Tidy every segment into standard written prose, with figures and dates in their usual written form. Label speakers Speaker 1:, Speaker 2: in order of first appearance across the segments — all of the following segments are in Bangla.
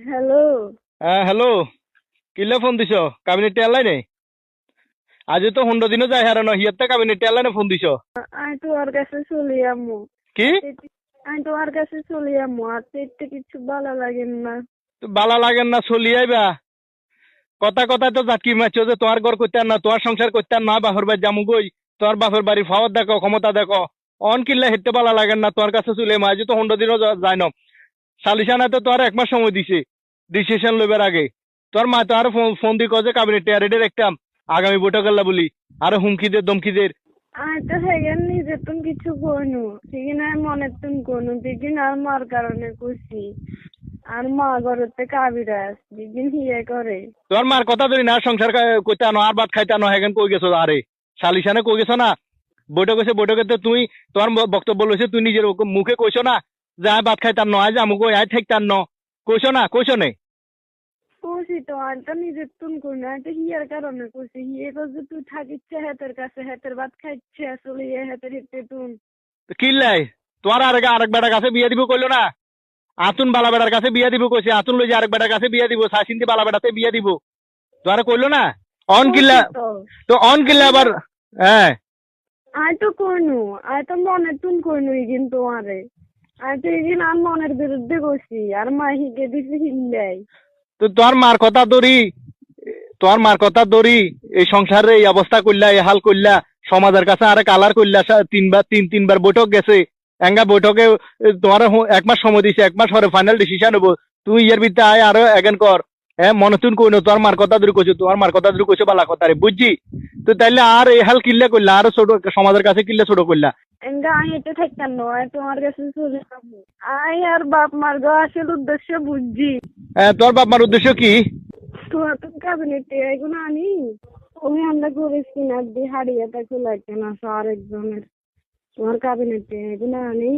Speaker 1: হ্যালো।
Speaker 2: হ্যাঁ হ্যালো, কিল্লে ফোন দিছ? কাবিনেট টেয়ার আজ তো 15 দিনও যায় হারানো হিয়াতে কাবিনেট টেয়ার ফোন দিছ
Speaker 1: আমি তোমার কাছে চলে যাবো।
Speaker 2: কি?
Speaker 1: আমি তোমার কাছে চলে যাবো, আর তো একটু কিছু ভালো লাগে না।
Speaker 2: তো বালা লাগেন না চলি আইবা? কথা কথায় তো জাটকি মারছো যে তোমার ঘর করতে না, তোমার সংসার করতে না, বাপের বাড়ি জামু গই, তোমার বাপের বাড়ি ফাওয়ার দেখো, ক্ষমতা দেখো। অন কিল্লা হেঁটে বালা লাগেন না তোমার কাছে চলে আজ তো 15 দিনও যায় না। সালিশানা তো তোমার 1 মাস সময় দিছে ডিসিশন লইবার আগে। তোর মা তো আর ফোন দি কয়ে যে কাবিনেট টেয়ার রেডি রাখতাম আগামী বৈঠক আল্লাহ বলি, আর হুমকিদের দমকিদের।
Speaker 1: আমি তো সেখান নিজে তুমি কিছু কইনু, সেখানে আমি মনে তুমি কইনু, যেদিন আর মার কারণে কইছি। আর মা ঘরেতে কাবিরাজ যেদিন হিয়ে করে।
Speaker 2: তোমার মার কথা ধরি না, সংসার করতে আনো আর ভাত খাইতে আনো, হ্যাঁ কই গেছো? আরে শালিশানে কই গেছো না? বৈঠক হয়েছে, বৈঠকে তো তুই তোমার বক্তব্য লইছে, তুই নিজের মুখে কইছো না যে আয় ভাত খাইতাম ন, আজ আমুক আয় ঠেকতাম ন, কইছো না? কইছো নে?
Speaker 1: কইছি তো, আমি তো নিজে তুমি কইনু, আমি তো হিয়ার কারণে কইছি। হিয়ে কইছে তুই থাকিচ্ছে হেতের কাছে, হেতের ভাত খাইচ্ছে আসলে হেতের হেতে তুমি।
Speaker 2: কিল্লাই তোমার আরেক বেটার কাছে বিয়ে দিব কইলো না? আতুন বালা বেটার কাছে বিয়ে দিব কইছে, আতুন লই যে আরেক বেটার কাছে বিয়ে দিব, সাসিন্দি বালা বেটাতে বিয়ে দিব, তোমার কইলো না? অন কিল্লা,
Speaker 1: কইছি তো।
Speaker 2: তো অন কিল্লা আবার? হ্যাঁ,
Speaker 1: আয় তো কইনু, আয় তো মনে তুন কইনু ইগিন তোমারে। আয় তো ইগিন আর মনের বিরুদ্ধে কইছি, আর মা হিগে দিছি হিল্লাই।
Speaker 2: তো তোমার মার কথা দড়ি এই সংসারে এই অবস্থা করলা, এই হাল করলা, সমাজের কাছে আরে কালার করলা, তিনবার বৈঠক গেছে, এঙ্গা বৈঠকে তোমার 1 মাস সময় দিছে, 1 মাস পরে ফাইনাল ডিসিশন হবো। তুই ইয়ার ভিতরে আয় আরো এগেন কর। হ্যাঁ মনে তুন কইনো তোর মার কথা দূর কইছো, তোমার মার কথা দূর কইছো বালা কথা রে, বুঝছি। তো তাইলে আর এই হাল কিল্লা করলা, আরো ছোট সমাজের কাছে কিল্লা ছোট করলা।
Speaker 1: এঙ্গা আয় এটা থাকতাম না, আয় তোমার কাছে চলে যাবো। আয় আর বাপ মার গো আসল উদ্দেশ্য বুঝছি।
Speaker 2: হ্যাঁ, তোর বাপ মার উদ্দেশ্য কি?
Speaker 1: তোমার তো কাবিনেটে এগুলো আনি। ওই আমরা করেছি না দি হারিয়েটা খোলাইতে না আরেকজনের। তোমার কাবিনেটে এগুলো আনি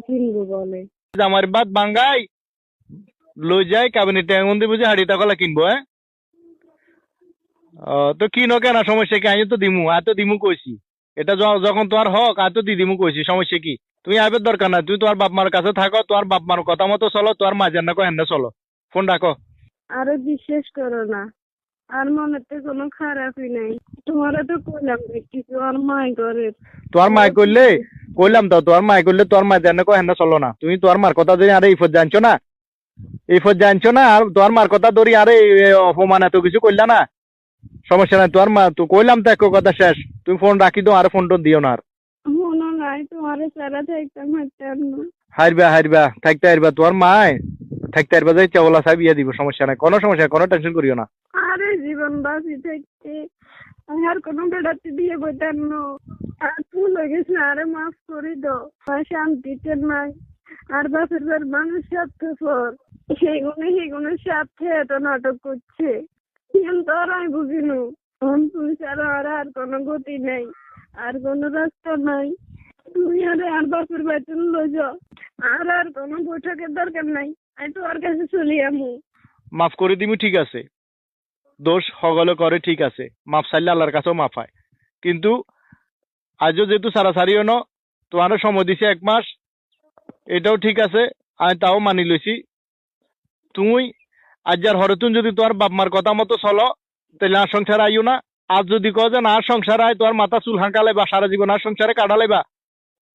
Speaker 1: কিনবো বলে।
Speaker 2: আমার বাদ বাঙ্গাই লই যাই কাবিনেটে এমন দিব যে হাড়ি টাকলা কিনবো। হ্যাঁ, তো কিনো কেন, সমস্যা কি? আমি তো দিমু, আর তো দিমু কইছি। এটা যখন তোমার হক আর তো দিমু কইছি, সমস্যা কি? তুমি আইবার দরকার না, তুমি তোমার বাপ মার কাছে থাকো, তোমার বাপ মার কথা মতো চলো, তোমার মা যেন কো হেন চলো। ফোন রাখো।
Speaker 1: আরো বিশ্বাস করো না, আর মনেতে কোনো খারাপই নাই। তোমারও তো কইলাম যে কিছু আর মাই করে।
Speaker 2: তোমার মা করলে কইলাম তো, তোমার মা করলে তোমার মা যেন কো হেন চলো না। তুমি তোমার মার কথা ধরে আরে ইফত জানছো না, ইফত জানছো না, আর তোমার মার কথা ধরি আরে অপমান এত কিছু করলা না। সমস্যা নাই, তোমার মা তো কইলাম তো এক কথা শেষ। তুমি ফোন রাখি দাও, আর ফোন টোন দিও না আর।
Speaker 1: মনে নাই তোমারে সারা থাকতাম হাঁটতাম না।
Speaker 2: হারবা হারবা থাকতে হারবা, তোমার মায় থাকতে হারবা, যাই চাওলা সাহেব বিয়ে দিব, সমস্যা নাই, কোনো সমস্যা নাই, কোনো টেনশন করিও না।
Speaker 1: আরে জীবন বাঁচি থাকতে আমি আর কোনো বেড়াতে দিয়ে বইতাম না। আর ভুল হয়ে গেছে, আরে মাফ করে দাও। আর শান্তিতে নাই। আর বাপের বাড়ির মানুষ স্বার্থপর, সেগুলো স্বার্থে এত নাটক করছে। কিন্তু আর আমি বুঝিনু তুমি ছাড়া আর কোনো গতি নাই, আর কোনো রাস্তা নাই। তুমি আর বাপের বাড়িতে লই যাও। আর কোনো বৈঠকের দরকার নাই, আমি তোমার কাছে চলে আমু।
Speaker 2: মাফ করে দিমু, ঠিক আছে। দোষ হগলে করে, ঠিক আছে। মাফ চাইলে আল্লাহর কাছেও মাফ হয়। কিন্তু আজও যেহেতু সারাসারিও ন, তোমারও সময় দিছে 1 মাস, এটাও ঠিক আছে, আমি তাও মানি লইছি। তুমি আজ আর হরতুন যদি তোমার বাপ মার কথা মতো চলো, তাহলে আর সংসার আইও না। আর যদি কো যে না সংসার আয়, তোমার মাথা চুল হাঁকালাইবা, সারা জীবন আর সংসারে কাটালাইবা,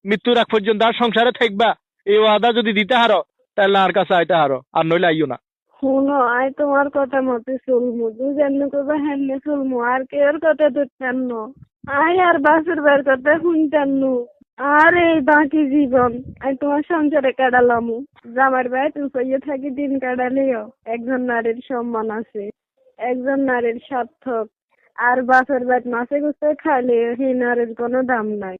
Speaker 2: মৃত্যুর আগ পর্যন্ত আর সংসারে থাকবা, এই ওয়াদা যদি দিতে হারো, তাহলে আর কাছে আইতে হারো, আর নইলে আইও না।
Speaker 1: শুনো, আয় তোমার কথা মতো চলমু, তুই যেমনি করবা হেমনি চলমু, আর কেউর কথা ধরতাম না। আয় আর বাসের বার কথা শুনতাম নু। আর এই বাকি জীবন আমি তোমার সংসারে কাটালামু। জামার ভাই তুই কইয়ে থাকি দিন কাটালেও একজন নারীর সম্মান আছে, একজন নারীর সার্থক। আর বাসের বাড়ি মাছে গুছে খাইলে সেই নারীর কোনো দাম নাই।